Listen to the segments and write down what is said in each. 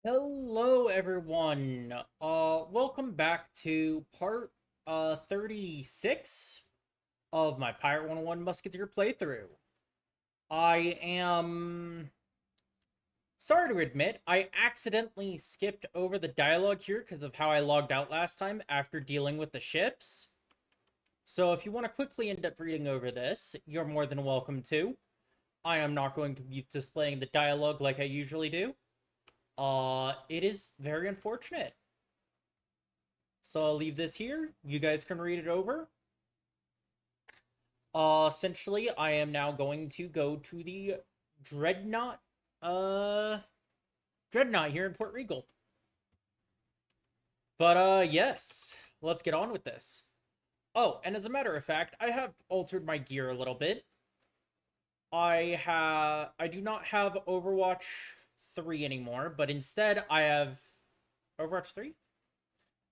Hello everyone. Welcome back to part 36 of my Pirate101 Musketeer playthrough. I am sorry to admit, I accidentally skipped over the dialogue here because of how I logged out last time after dealing with the ships. So if you want to quickly end up reading over this, you're more than welcome to. I am not going to be displaying the dialogue like I usually do. It is very unfortunate. So I'll leave this here. You guys can read it over. Essentially, I am now going to go to the Dreadnought, uh, Dreadnought here in Port Regal. But, yes, let's get on with this. Oh, and as a matter of fact, I have altered my gear a little bit. I do not have Overwatch 3 anymore, but instead I have Overwatch 3?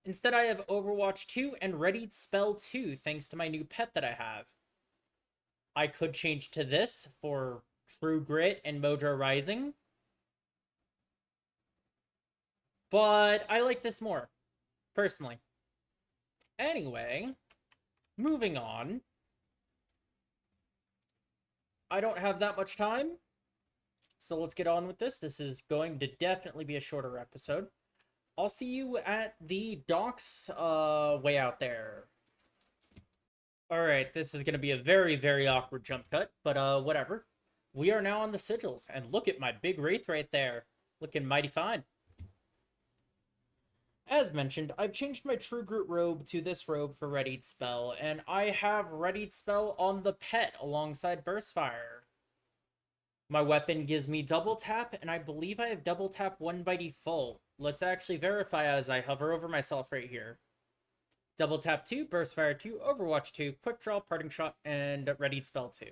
Instead, I have Overwatch 2 and Ready Spell 2, thanks to my new pet that I have. I could change to this for True Grit and Mojo Rising, but I like this more, personally. Anyway, moving on. I don't have that much time, so let's get on with this. This is going to definitely be a shorter episode. I'll see you at the docks way out there. Alright, this is going to be a very, very awkward jump cut, but whatever. We are now on the sigils, and look at my big wraith right there. Looking mighty fine. As mentioned, I've changed my True Grit robe to this robe for Readied Spell, and I have Readied Spell on the pet alongside Burst Fire. My weapon gives me double tap, and I believe I have double tap 1 by default. Let's actually verify as I hover over myself right here. Double tap 2, Burst Fire 2, Overwatch 2, Quick Draw, Parting Shot, and Readied Spell 2.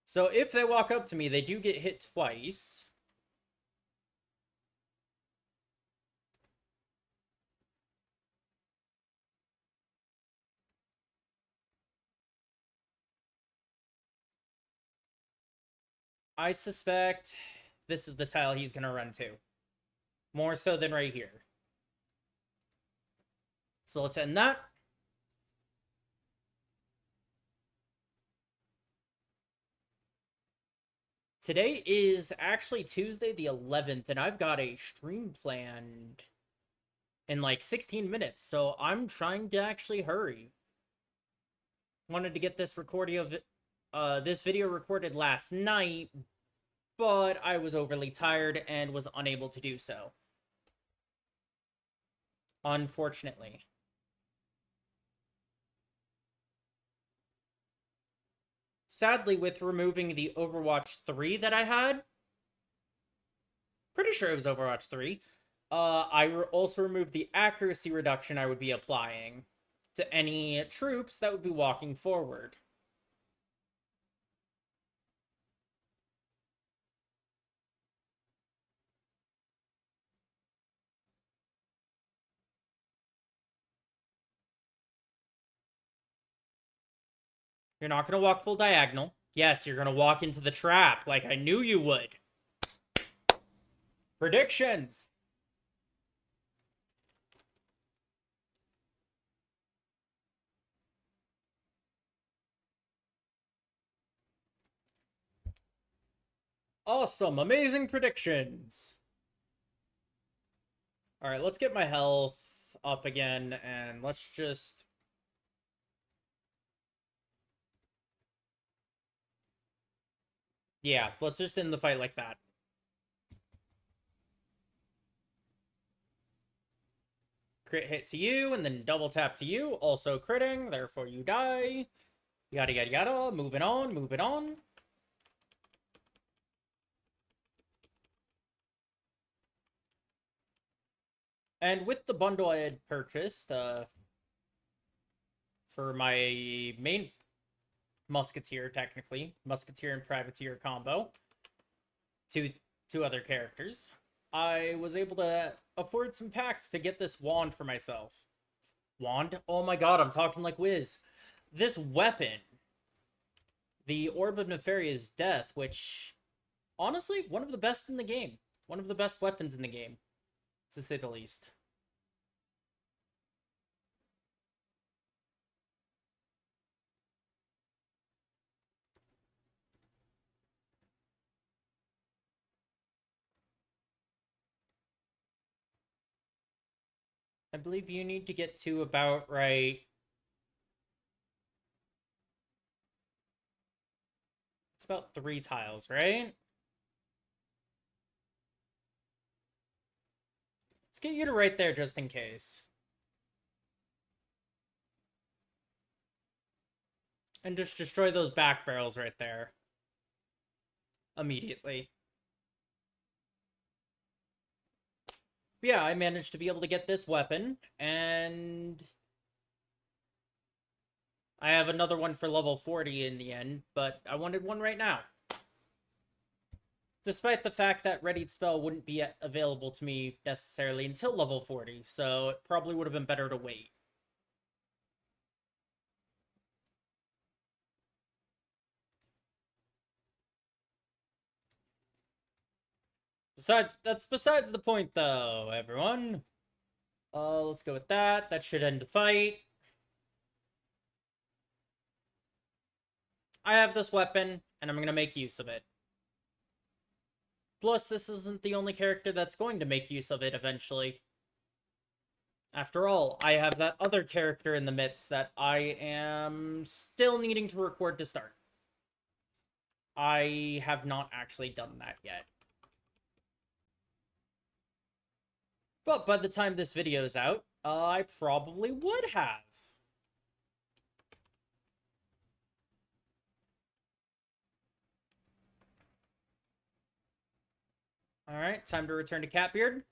So if they walk up to me, they do get hit twice. I suspect this is the tile he's going to run to. More so than right here. So let's end that. Today is actually Tuesday the 11th, and I've got a stream planned in like 16 minutes, so I'm trying to actually hurry. Wanted to get this recording of this video recorded last night, but I was overly tired and was unable to do so. Unfortunately. Sadly, with removing the Overwatch 3 that I had, pretty sure it was Overwatch 3, I also removed the accuracy reduction I would be applying to any troops that would be walking forward. You're not going to walk full diagonal. Yes, you're going to walk into the trap like I knew you would. Predictions. Awesome, amazing predictions. All right, let's get my health up again, and let's just... Yeah, let's just end the fight like that. Crit hit to you, and then double tap to you, also critting, therefore you die. Yada yada yada, moving on, moving on. And with the bundle I had purchased, for my main Musketeer, technically, Musketeer and Privateer combo, two other characters, I was able to afford some packs to get this wand for myself. Wand? Oh my god, I'm talking like Wiz. This weapon, the Orb of Nefarious Death, which, honestly, one of the best in the game. One of the best weapons in the game. to say the least. I believe you need to get to about, right... It's about 3 tiles, right? Let's get you to right there just in case. And just destroy those back barrels right there. Immediately. But yeah, I managed to be able to get this weapon, and I have another one for level 40 in the end, but I wanted one right now. Despite the fact that Readied Spell wouldn't be available to me necessarily until level 40, so it probably would have been better to wait. That's besides the point, though, everyone. Let's go with that. That should end the fight. I have this weapon, and I'm gonna make use of it. Plus, this isn't the only character that's going to make use of it eventually. After all, I have that other character in the midst that I am still needing to record to start. I have not actually done that yet. But by the time this video is out, I probably would have. Alright, time to return to Catbeard.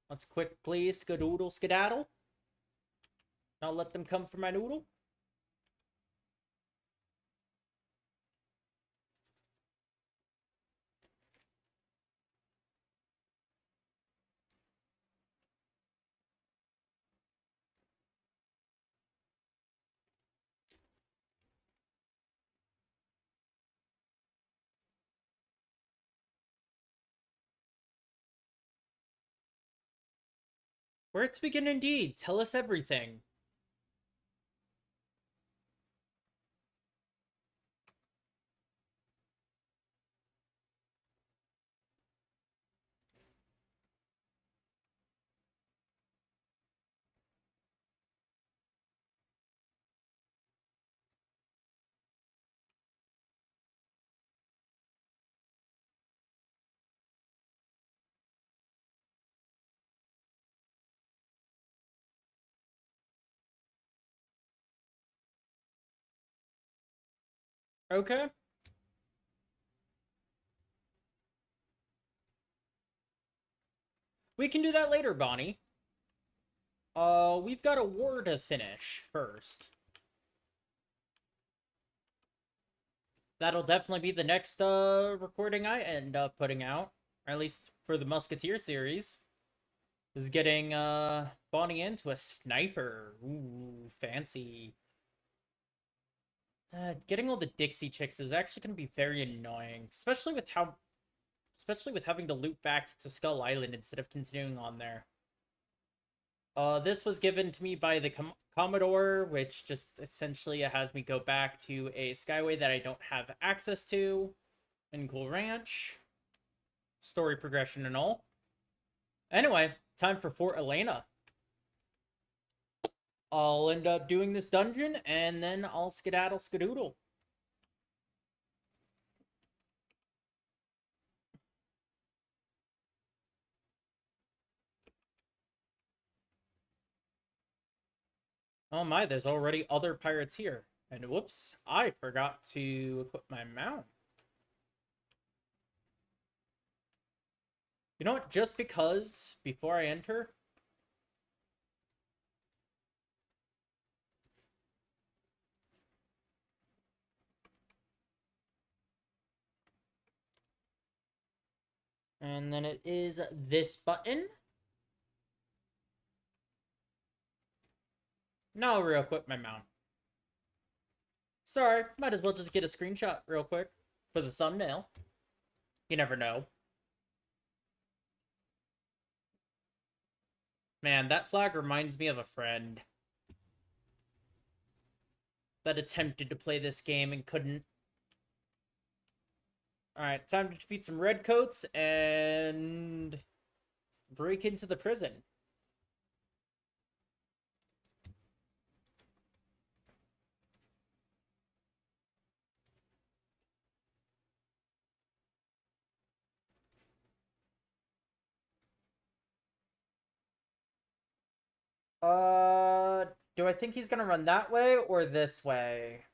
Let's quickly skadoodle skedaddle. Not let them come for my noodle. Where to begin indeed? Tell us everything. Okay. We can do that later, Bonnie. We've got a war to finish first. That'll definitely be the next, recording I end up putting out. Or at least for the Musketeer series. Is getting, Bonnie into a sniper. Ooh, fancy. Getting all the Dixie chicks is actually going to be very annoying. Especially with having to loop back to Skull Island instead of continuing on there. This was given to me by the Commodore, which just essentially has me go back to a Skyway that I don't have access to in Cool Ranch. Story progression and all. Anyway, time for Fort Elena. I'll end up doing this dungeon, and then I'll skedaddle skadoodle. Oh my, there's already other pirates here. And whoops, I forgot to equip my mount. You know what? Just because, before I enter... And then it is this button. Now I'll re-equip my mount. Sorry, might as well just get a screenshot real quick for the thumbnail. You never know. Man, that flag reminds me of a friend that attempted to play this game and couldn't. Alright, time to defeat some redcoats and break into the prison. Do I think he's gonna run that way or this way?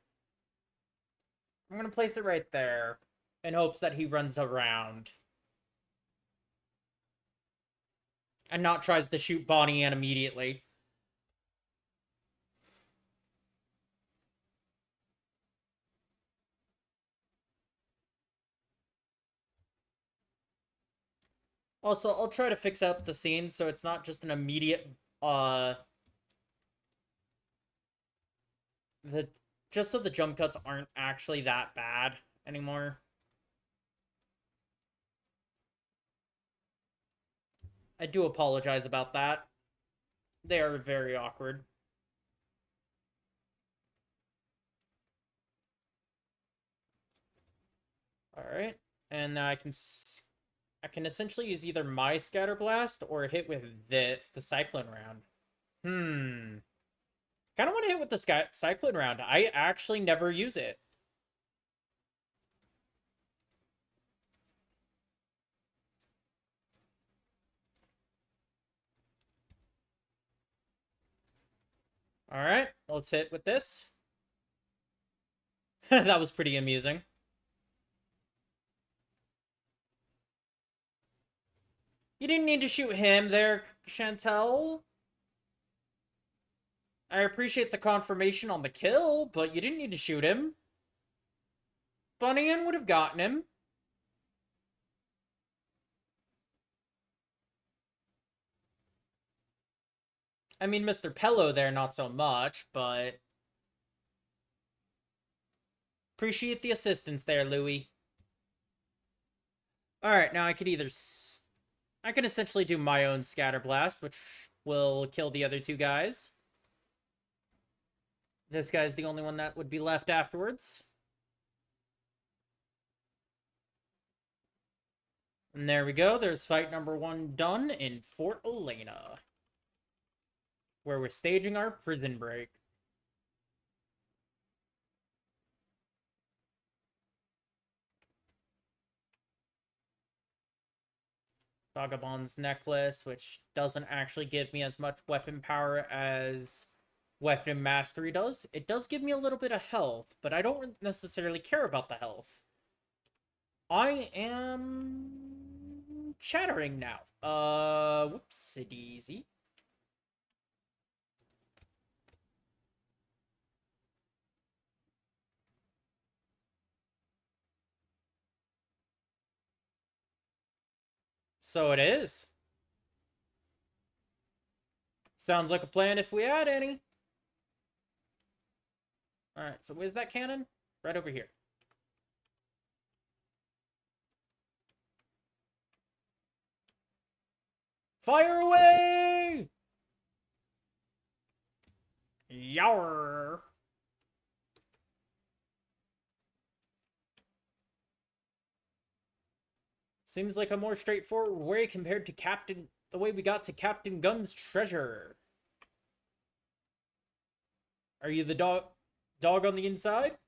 I'm gonna place it right there in hopes that he runs around and not tries to shoot Bonnie Ann immediately. Also, I'll try to fix up the scene so it's not just an immediate, the just so the jump cuts aren't actually that bad anymore. I do apologize about that. They are very awkward. All right, and now I can essentially use either my scatter blast or hit with the cyclone round. Kind of want to hit with the cyclone round. I actually never use it. All right, let's hit with this. That was pretty amusing. You didn't need to shoot him there, Chantel. I appreciate the confirmation on the kill, but you didn't need to shoot him. Bunny Ann would have gotten him. I mean, Mr. Pello there, not so much, but... Appreciate the assistance there, Louie. Alright, now I could either... I can essentially do my own Scatter Blast, which will kill the other two guys. This guy's the only one that would be left afterwards. And there we go. There's fight number 1 done in Fort Elena, where we're staging our prison break. Vagabond's necklace, which doesn't actually give me as much weapon power as weapon mastery does. It does give me a little bit of health, but I don't necessarily care about the health. I am chattering now. Whoopsie-daisy. So it is. Sounds like a plan if we had any. Alright, so where's that cannon? Right over here. Fire away! Yower! Seems like a more straightforward way compared to the way we got to Captain Gunn's treasure. Are you the dog on the inside?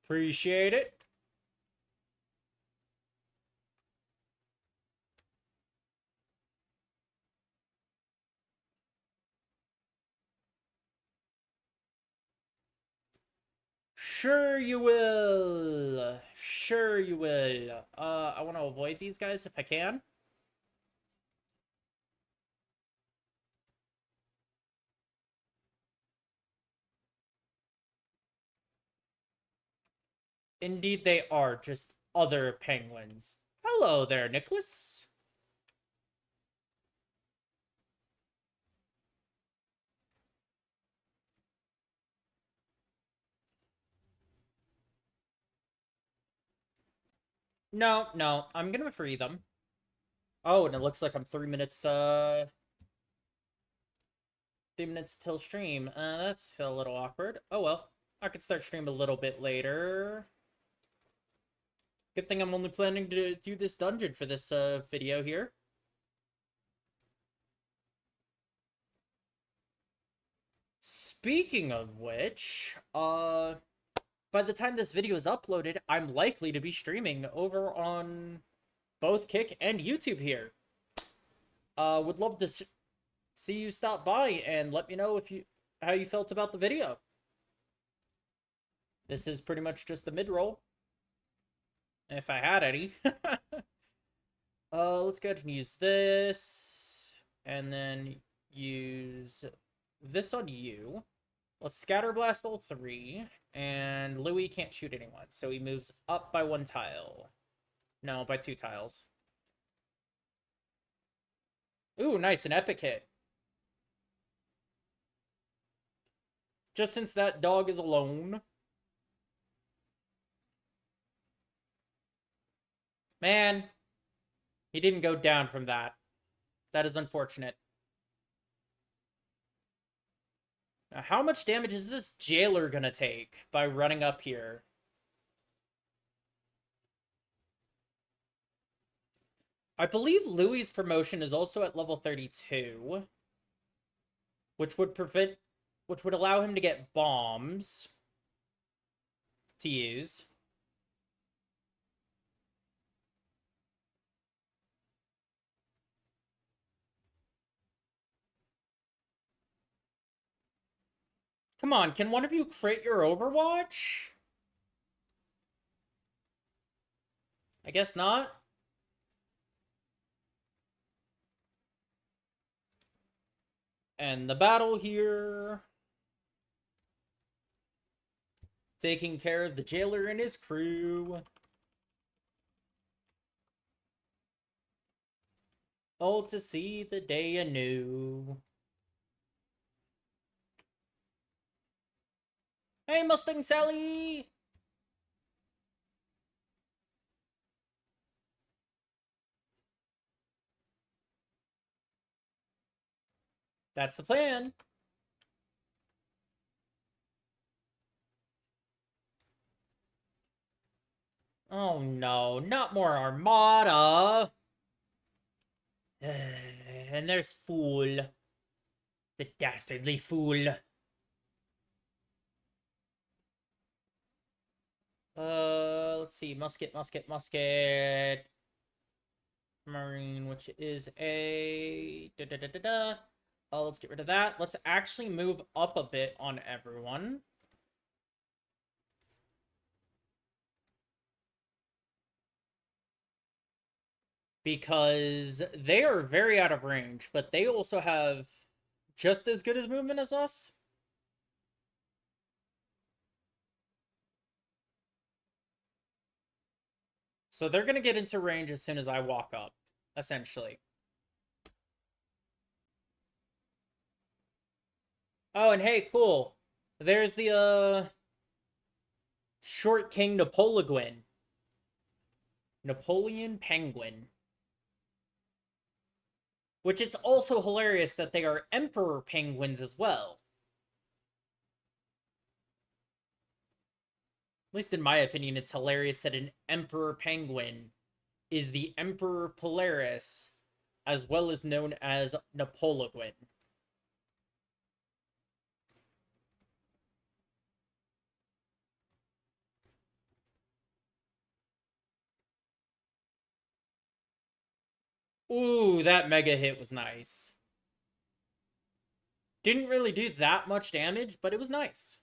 Appreciate it. Sure you will. Sure you will. I want to avoid these guys if I can. Indeed they are, just other penguins. Hello there, Nicholas. No, no, I'm gonna free them. Oh, and it looks like I'm 3 minutes till stream. That's a little awkward. Oh well. I could start stream a little bit later. Good thing I'm only planning to do this dungeon for this video here. Speaking of which, by the time this video is uploaded, I'm likely to be streaming over on both Kick and YouTube here. Would love to see you stop by and let me know how you felt about the video. This is pretty much just a mid-roll, if I had any. Let's go ahead and use this, and then use this on you. Let's scatter blast all 3, and Louis can't shoot anyone, so he moves up by 1 tile. No, by 2 tiles. Ooh, nice, an epic hit. Just since that dog is alone. Man, he didn't go down from that. That is unfortunate. Now, how much damage is this jailer gonna take by running up here? I believe Louis' promotion is also at level 32, which would allow him to get bombs to use. Come on, can one of you crit your Overwatch? I guess not. And the battle here. Taking care of the jailer and his crew. Oh, to see the day anew. Hey, Mustang Sally! That's the plan. Oh no, not more Armada! And there's Fool. The dastardly fool. Let's see. Musket. Marine, which is a... let's get rid of that. Let's actually move up a bit on everyone. Because they are very out of range, but they also have just as good as movement as us. So they're going to get into range as soon as I walk up, essentially. Oh, and hey, cool. There's the, Short King Napoleguin. Napoleon Penguin. Which it's also hilarious that they are Emperor Penguins as well. At least in my opinion, it's hilarious that an Emperor Penguin is the Emperor Polaris, as well as known as Napoleguin. Ooh, that mega hit was nice. Didn't really do that much damage, but it was nice.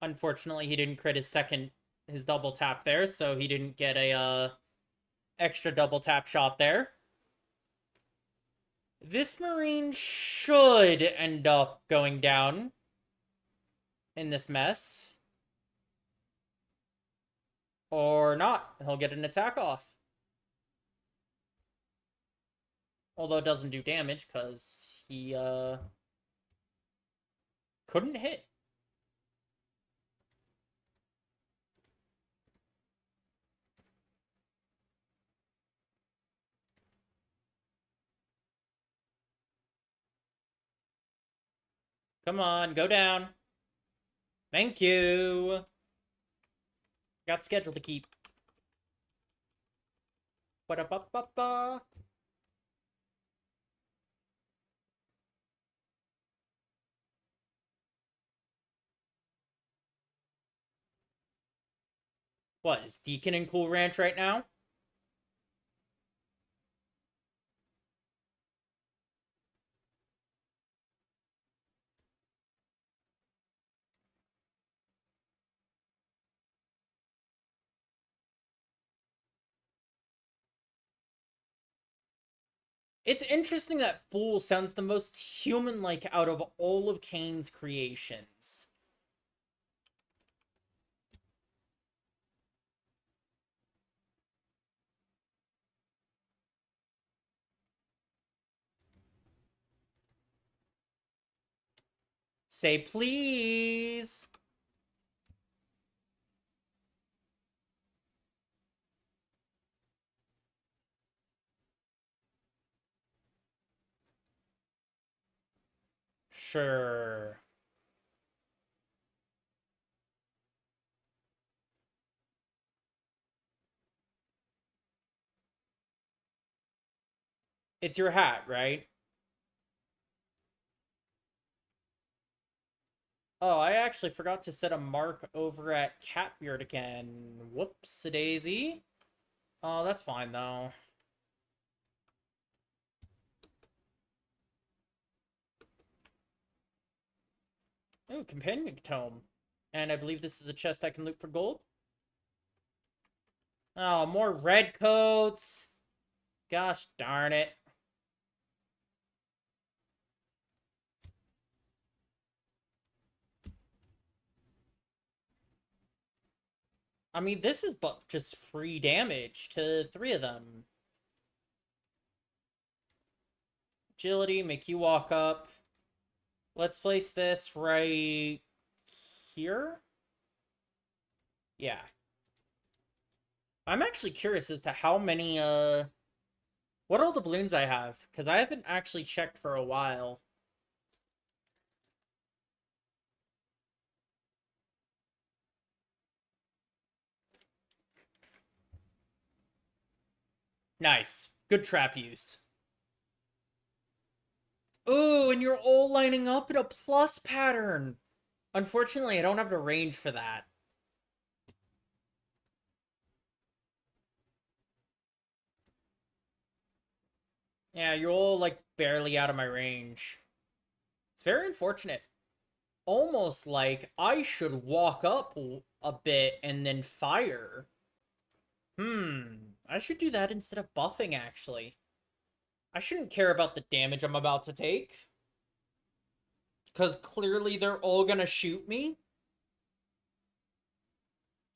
Unfortunately, he didn't crit his double tap there, so he didn't get a extra double tap shot there. This Marine should end up going down in this mess. Or not. He'll get an attack off. Although it doesn't do damage, because he, couldn't hit. Come on, go down. Thank you. Got schedule to keep. Ba-da-ba-ba-ba. What, is Deacon in Cool Ranch right now? It's interesting that Fool sounds the most human-like out of all of Kane's creations. Say please. Sure. It's your hat, right? Oh, I actually forgot to set a mark over at Catbeard again. Whoops-a-daisy. Oh, that's fine, though. Oh, companion tome. And I believe this is a chest I can loot for gold. Oh, more red coats. Gosh darn it. I mean, this is but just free damage to 3 of them. Agility, make you walk up. Let's place this right here. Yeah. I'm actually curious as to how many, what all the balloons I have, because I haven't actually checked for a while. Nice. Good trap use. Ooh, and you're all lining up in a plus pattern. Unfortunately, I don't have the range for that. Yeah, you're all, like, barely out of my range. It's very unfortunate. Almost like I should walk up a bit and then fire. I should do that instead of buffing, actually. I shouldn't care about the damage I'm about to take. Because clearly they're all gonna shoot me.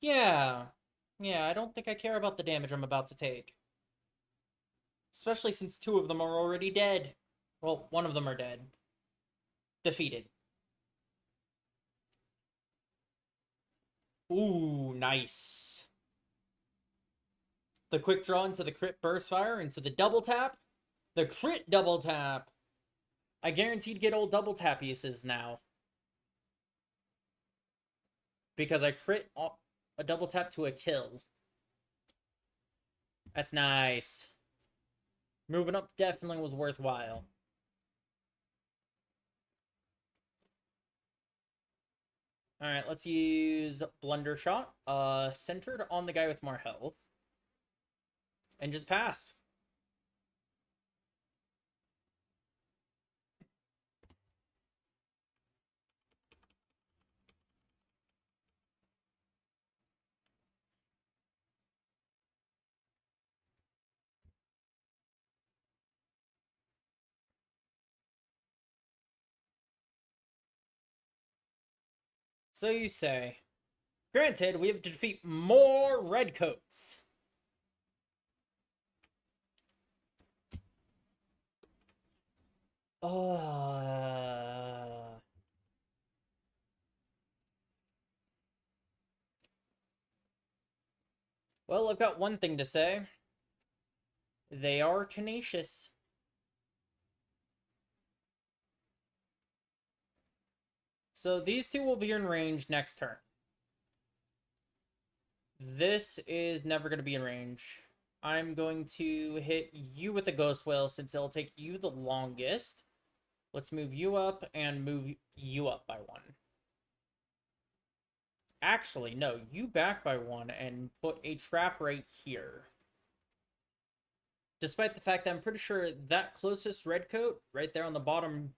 Yeah. Yeah, I don't think I care about the damage I'm about to take. Especially since 2 of them are already dead. Well, 1 of them are dead. Defeated. Ooh, nice. The quick draw into the crit burst fire, into the double tap. The crit double tap. I guaranteed get old double tap uses now. Because I crit a double tap to a kill. That's nice. Moving up definitely was worthwhile. Alright, let's use Blunder Shot. Centered on the guy with more health. And just pass. So you say. Granted, we have to defeat more redcoats. Uh... Well, I've got one thing to say. They are tenacious. So these two will be in range next turn. This is never going to be in range. I'm going to hit you with the Ghost Whale since it'll take you the longest. Let's move you up and move you up by one. Actually, no, you back by one and put a trap right here. Despite the fact that I'm pretty sure that closest red coat, right there on the bottom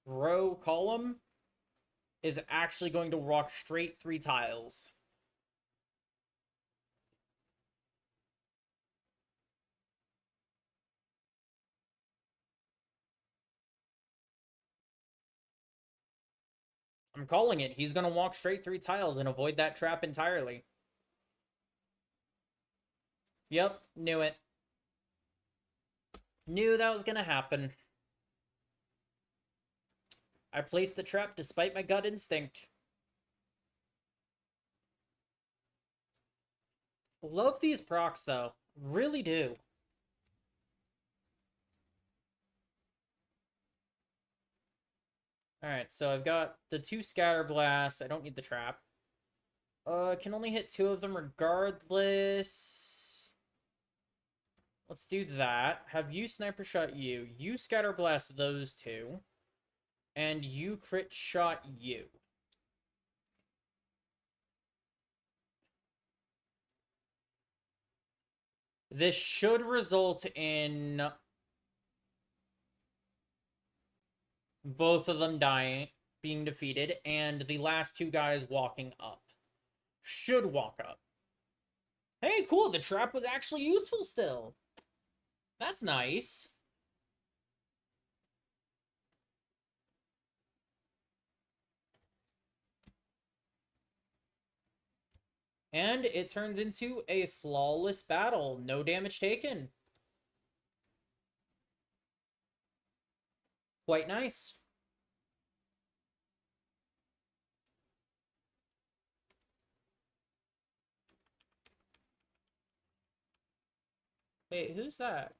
row column, is actually going to walk straight 3 tiles. I'm calling it. He's going to walk straight 3 tiles and avoid that trap entirely. Yep, knew it. Knew that was going to happen. I placed the trap despite my gut instinct. Love these procs, though. Really do. Alright, so I've got the 2 scatter blasts. I don't need the trap. Can only hit 2 of them regardless. Let's do that. Have you sniper shot you. You scatter blast those 2. And you crit shot you. This should result in both of them dying, being defeated, and the last 2 guys walking up. Should walk up. Hey, cool, the trap was actually useful still. That's nice. And it turns into a flawless battle. No damage taken. Quite nice. Wait, who's that?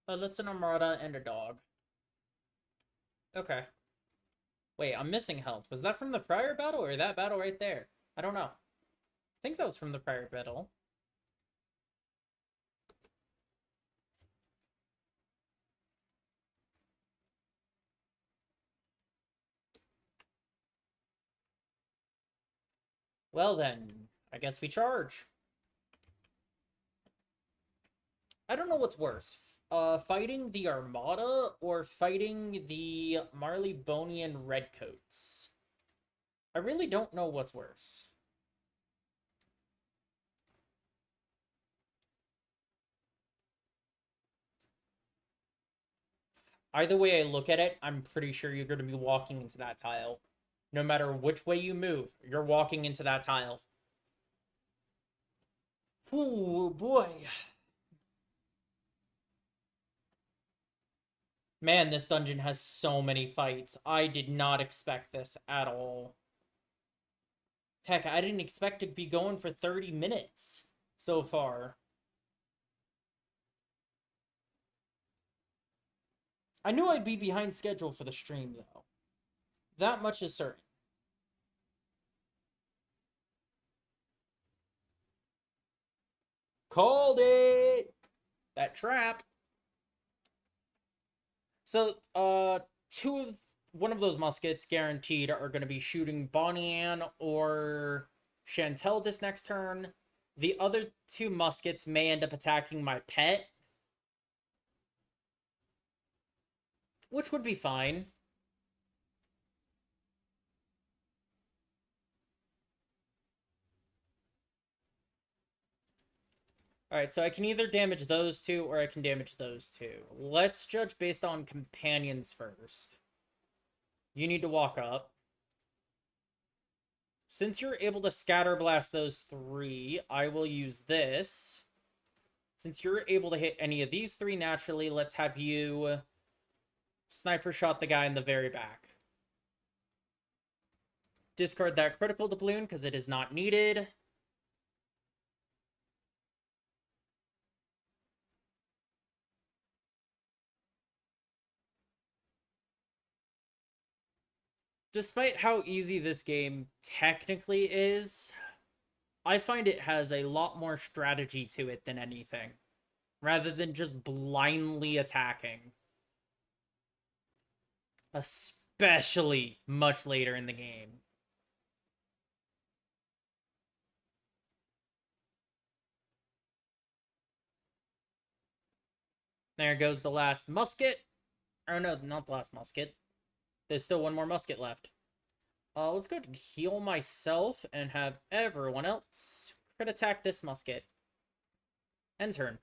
Oh, that's an armada and a dog. Okay. Wait, I'm missing health. Was that from the prior battle or that battle right there? I don't know. I think that was from the prior battle. Well then, I guess we charge. I don't know what's worse. Fighting the Armada or fighting the Marleybonian Redcoats? I really don't know what's worse. Either way I look at it, I'm pretty sure you're going to be walking into that tile. No matter which way you move, you're walking into that tile. Oh boy. Man, this dungeon has so many fights. I did not expect this at all. Heck, I didn't expect to be going for 30 minutes so far. I knew I'd be behind schedule for the stream, though. That much is certain. Called it! That trap. So, one of those muskets guaranteed are going to be shooting Bonnie Ann or Chantel this next turn. The other 2 muskets may end up attacking my pet, which would be fine. Alright, so I can either damage those 2 or I can damage those 2. Let's judge based on companions first. You need to walk up. Since you're able to scatter blast those 3, I will use this. Since you're able to hit any of these 3 naturally, let's have you Sniper shot the guy in the very back. Discard that critical doubloon because it is not needed. Despite how easy this game technically is, I find it has a lot more strategy to it than anything, rather than just blindly attacking. Especially much later in the game. There goes the last musket. Oh no, not the last musket. There's still one more musket left. Let's go and heal myself and have everyone else crit attack this musket. End turn.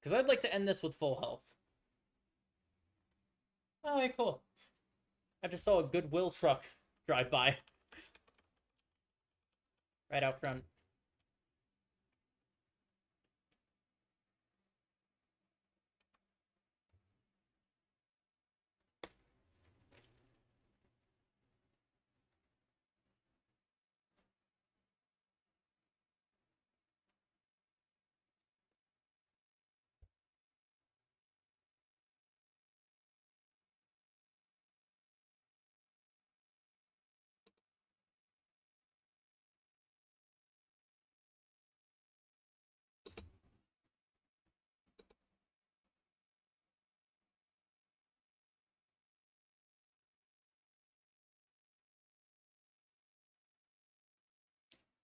Because I'd like to end this with full health. Alright, cool. I just saw a Goodwill truck drive by. Right out front.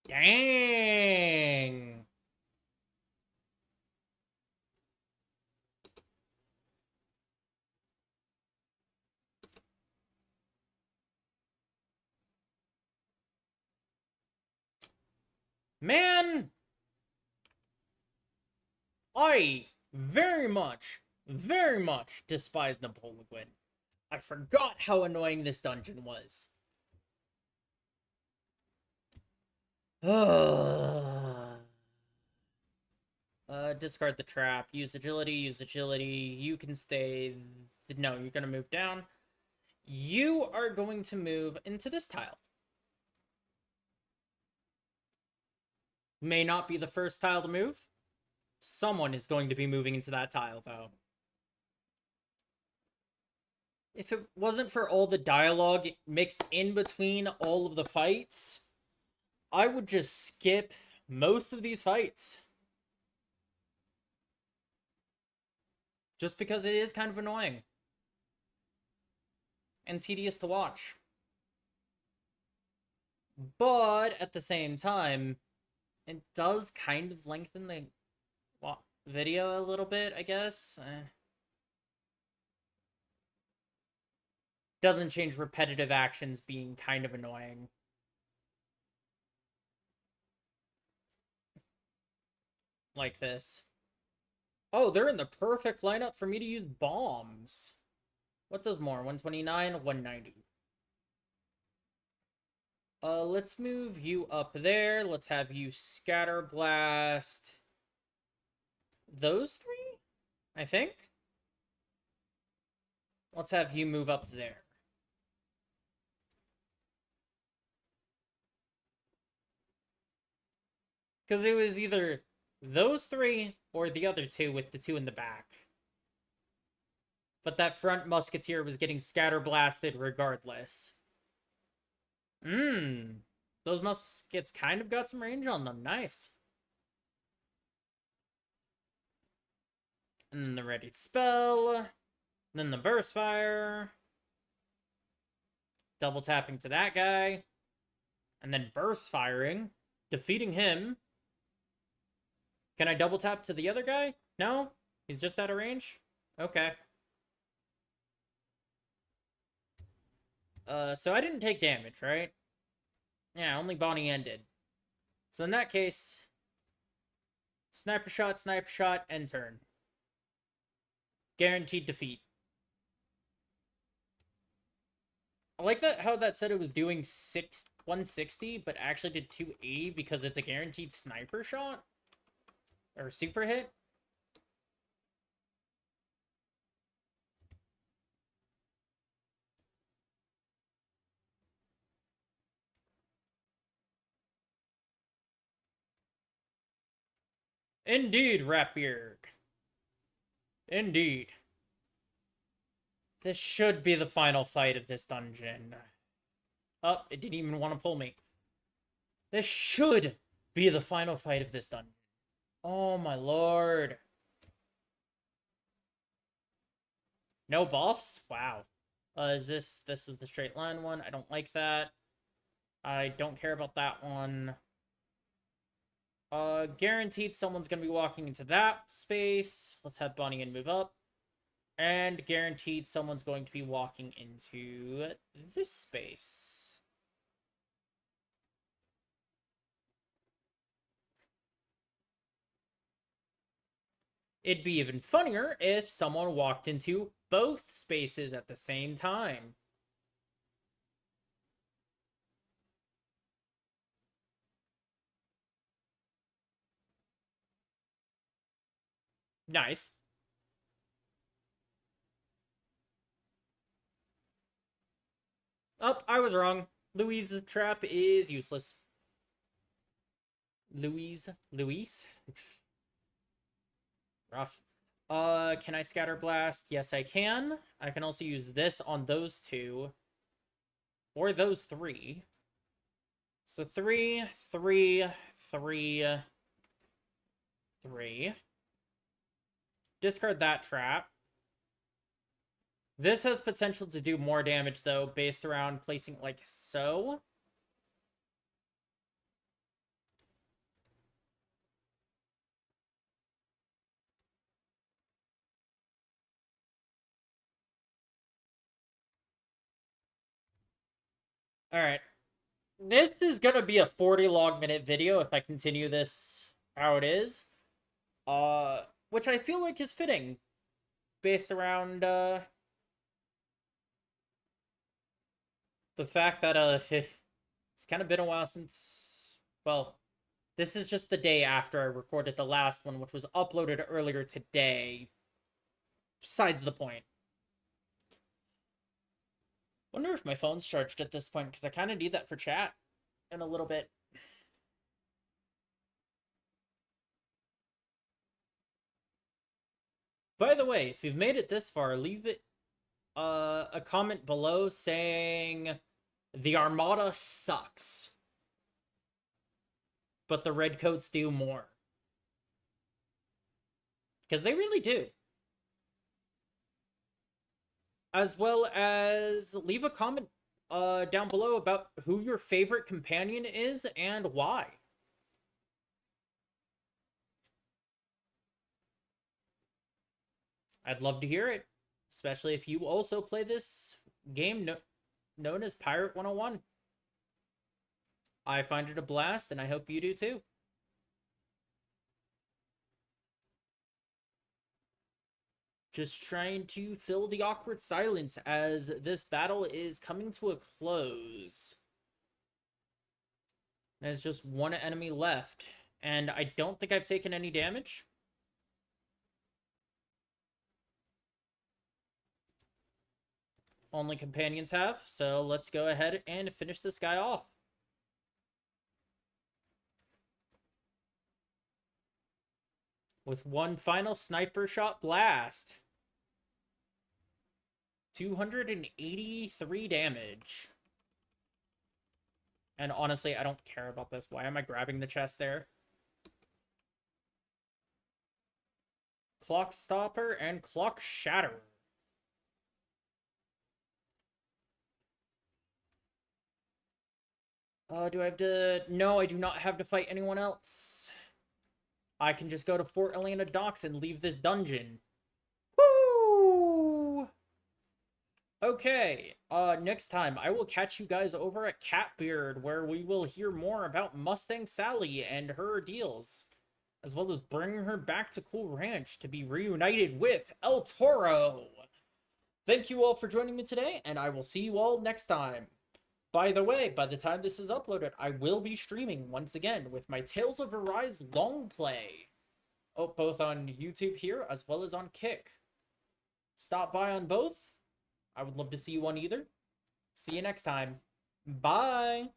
Dang! Man! I very much despise Napoleguin. I forgot how annoying this dungeon was. Discard the trap. Use agility, use agility. You can stay... No, you're gonna move down. You are going to move into this tile. May not be the first tile to move. Someone is going to be moving into that tile, though. If it wasn't for all the dialogue mixed in between all of the fights, I would just skip most of these fights. Just because it is kind of annoying. And tedious to watch. But, at the same time, it does kind of lengthen the video a little bit, I guess. Doesn't change repetitive actions being kind of annoying. Like this. Oh, they're in the perfect lineup for me to use bombs. What does more? 129, 190. Let's move you up there. Let's have you scatter blast those three, I think. Let's have you move up there. Because it was either those three or the other two with the two in the back. But that front musketeer was getting scatter blasted regardless. Those muskets kind of got some range on them. Nice. And then the ready spell. Then the burst fire. Double tapping to that guy. And then burst firing. Defeating him. Can I double tap to the other guy? No? He's just out of range? Okay. So I didn't take damage, right? Yeah, only Bonnie ended. So in that case, sniper shot, end turn. Guaranteed defeat. I like that how that said it was doing 160, but actually did 280 because it's a guaranteed sniper shot. Or super hit. Indeed, Ratbeard. Indeed. This should be the final fight of this dungeon. Oh, it didn't even want to pull me. This should be the final fight of this dungeon. Oh my lord. No buffs? Wow. This is the straight line one? I don't like that. I don't care about that one. Guaranteed someone's gonna be walking into that space. Let's have Bunny and move up. And guaranteed someone's going to be walking into this space. It'd be even funnier if someone walked into both spaces at the same time. Nice. Oh, I was wrong. Louise's trap is useless. Louise? Rough. Can I scatter blast? Yes, I can. I can also use this on those two. Or those three. So 3, 3, 3, 3. Discard that trap. This has potential to do more damage, though, based around placing like so. Alright. This is gonna be a 40 long minute video if I continue this how it is. Which I feel like is fitting. Based around, the fact that, it's kind of been a while since, well, this is just the day after I recorded the last one, which was uploaded earlier today. Besides the point. Wonder if my phone's charged at this point, because I kind of need that for chat in a little bit. By the way, if you've made it this far, leave it a comment below saying the Armada sucks, but the Redcoats do more. Because they really do. As well as leave a comment down below about who your favorite companion is and why. I'd love to hear it, especially if you also play this game known as Pirate101. I find it a blast, and I hope you do too. Just trying to fill the awkward silence as this battle is coming to a close. There's just one enemy left, and I don't think I've taken any damage. Only companions have, so let's go ahead and finish this guy off. With one final sniper shot blast. 283 damage. And honestly, I don't care about this. Why am I grabbing the chest there? Clock Stopper and Clock Shatterer. Do I have to... No, I do not have to fight anyone else. I can just go to Fort Elena Docks and leave this dungeon. Woo! Okay, next time I will catch you guys over at Catbeard, where we will hear more about Mustang Sally and her deals, as well as bringing her back to Cool Ranch to be reunited with El Toro. Thank you all for joining me today, and I will see you all next time. By the way, by the time this is uploaded, I will be streaming once again with my Tales of Arise long play. Oh, both on YouTube here as well as on Kick. Stop by on both. I would love to see you on either. See you next time. Bye!